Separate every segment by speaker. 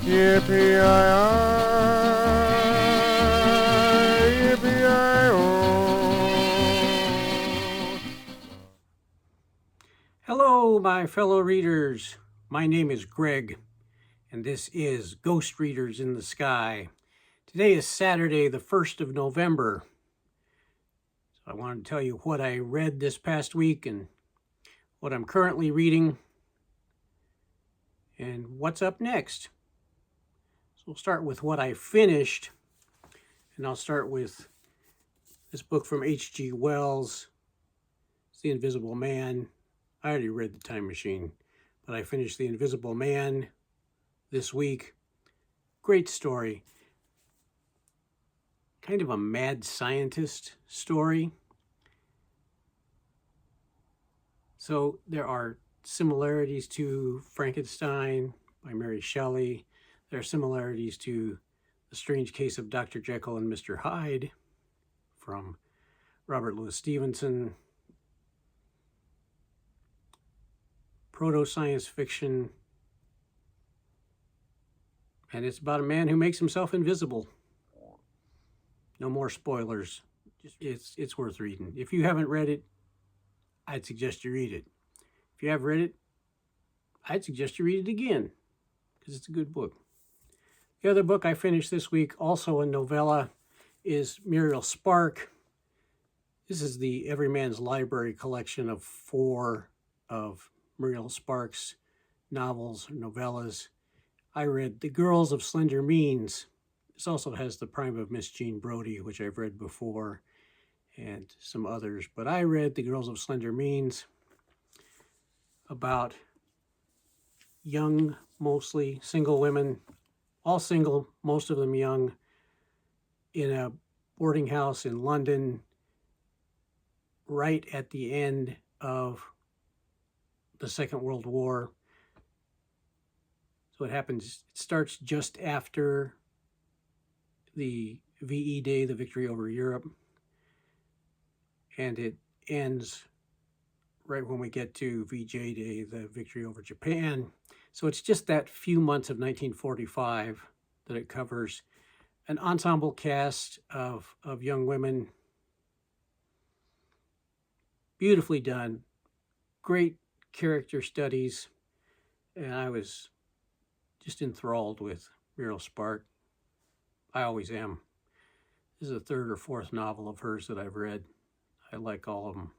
Speaker 1: Yippee-yi-yi, yippee-yi-oh.
Speaker 2: Hello, my fellow readers. My name is Greg, and this is Ghost Readers in the Sky. Today is Saturday, the 1st of November. So I wanted to tell you what I read this past week and what I'm currently reading and what's up next. So we'll start with what I finished, and I'll start with this book from H.G. Wells, It's The Invisible Man. I already read The Time Machine, but I finished The Invisible Man this week. Great story. Kind of a mad scientist story. So there are similarities to Frankenstein by Mary Shelley. There are similarities to The Strange Case of Dr. Jekyll and Mr. Hyde from Robert Louis Stevenson. Proto-science fiction. And it's about a man who makes himself invisible. No more spoilers. It's worth reading. If you haven't read it, I'd suggest you read it. If you have read it, I'd suggest you read it again, because it's a good book. The other book I finished this week, also a novella, is Muriel Spark. This is the Everyman's Library collection of 4 of Muriel Spark's novels, novellas. I read The Girls of Slender Means. This also has The Prime of Miss Jean Brodie, which I've read before, and some others. But I read The Girls of Slender Means, about young, mostly single women, all single, most of them young, in a boarding house in London right at the end of the Second World War. So it starts just after the VE Day, the victory over Europe, and it ends right when we get to VJ Day, the victory over Japan. So it's just that few months of 1945 that it covers. An ensemble cast of young women. Beautifully done. Great character studies. And I was just enthralled with Muriel Spark. I always am. This is the 3rd or 4th novel of hers that I've read. I like all of them.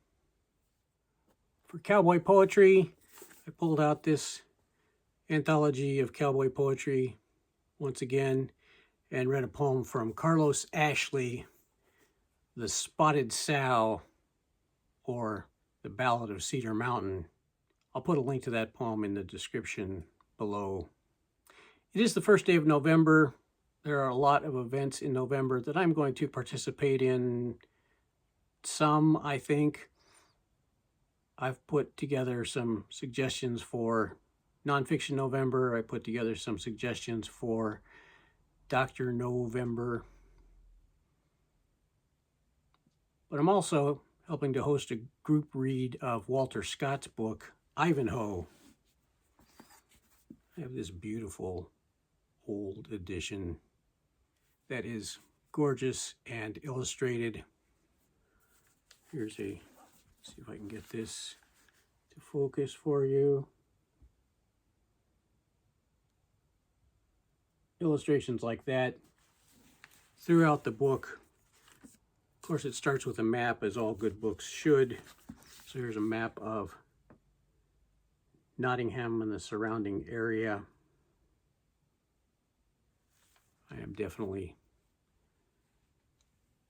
Speaker 2: For cowboy poetry, I pulled out this anthology of cowboy poetry once again and read a poem from Carlos Ashley, The Spotted Sow, or The Ballad of Cedar Mountain. I'll put a link to that poem in the description below. It is the first day of November. There are a lot of events in November that I'm going to participate in. Some, I think. I've put together some suggestions for Nonfiction November. I put together some suggestions for Dr. November. But I'm also helping to host a group read of Walter Scott's book, Ivanhoe. I have this beautiful old edition that is gorgeous and illustrated. Here's see if I can get this to focus for you. Illustrations like that throughout the book. Of course, it starts with a map, as all good books should. So here's a map of Nottingham and the surrounding area. I am definitely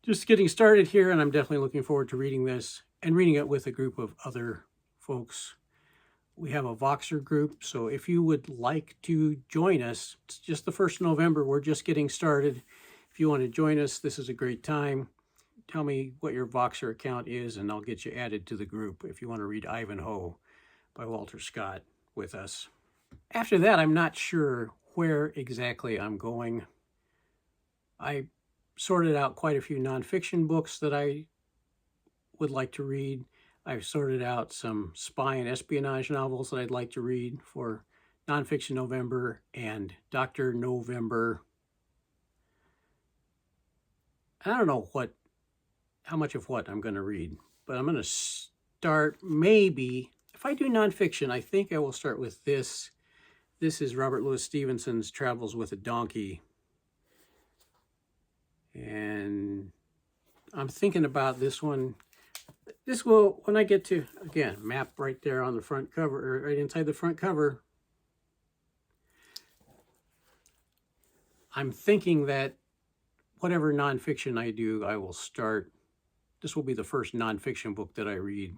Speaker 2: just getting started here, and I'm definitely looking forward to reading this and reading it with a group of other folks. We have a Voxer group, so if you would like to join us, it's just the 1st of November, we're just getting started. If you want to join us, this is a great time. Tell me what your Voxer account is, and I'll get you added to the group if you want to read Ivanhoe by Walter Scott with us. After that, I'm not sure where exactly I'm going. I sorted out quite a few nonfiction books that I would like to read. I've sorted out some spy and espionage novels that I'd like to read for Nonfiction November and Dr. November. I don't know how much of what I'm going to read, but I'm going to start maybe, if I do nonfiction, I think I will start with this. This is Robert Louis Stevenson's Travels with a Donkey. And I'm thinking about this one. This will, when I get to, again, map right there on the front cover, or right inside the front cover. I'm thinking that whatever nonfiction I do, I will start. This will be the first nonfiction book that I read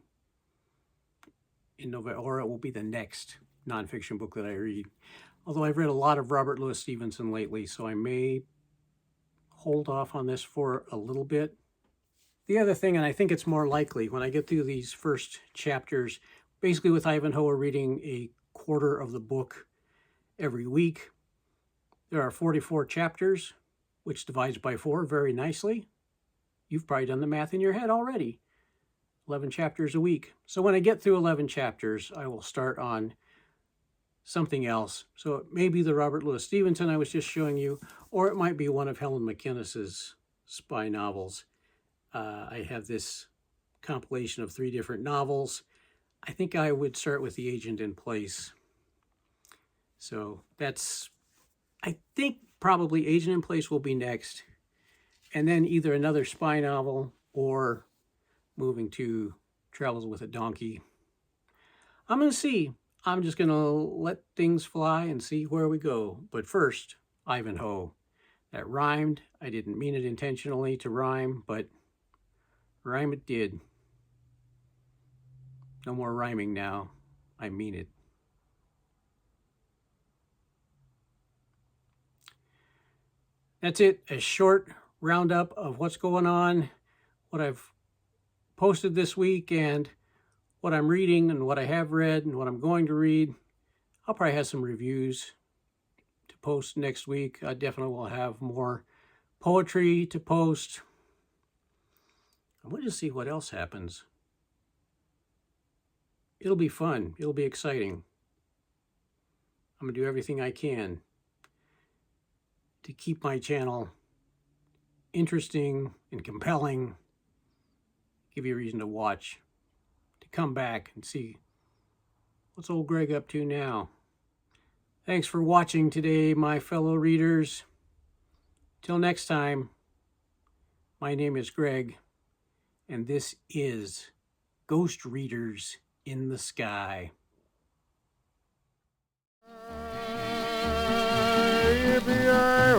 Speaker 2: in November, or it will be the next nonfiction book that I read. Although I've read a lot of Robert Louis Stevenson lately, so I may hold off on this for a little bit. The other thing, and I think it's more likely, when I get through these first chapters, basically with Ivanhoe, we're reading a quarter of the book every week. There are 44 chapters, which divides by 4 very nicely. You've probably done the math in your head already. 11 chapters a week. So when I get through 11 chapters, I will start on something else. So it may be the Robert Louis Stevenson I was just showing you, or it might be one of Helen McInnes's spy novels. I have this compilation of 3 different novels. I think I would start with The Agent in Place. So that's, I think probably Agent in Place will be next. And then either another spy novel or moving to Travels with a Donkey. I'm going to see. I'm just going to let things fly and see where we go. But first, Ivanhoe. That rhymed. I didn't mean it intentionally to rhyme, but rhyme it did. No more rhyming now. I mean it. That's it. A short roundup of what's going on, what I've posted this week, and what I'm reading and what I have read and what I'm going to read. I'll probably have some reviews to post next week. I definitely will have more poetry to post. We'll just see what else happens. It'll be fun. It'll be exciting. I'm going to do everything I can to keep my channel interesting and compelling, give you a reason to watch, to come back and see what's old Greg up to now. Thanks for watching today, my fellow readers. Till next time, my name is Greg, and this is Ghost Readers in the Sky.
Speaker 1: Yippee-yi-ho!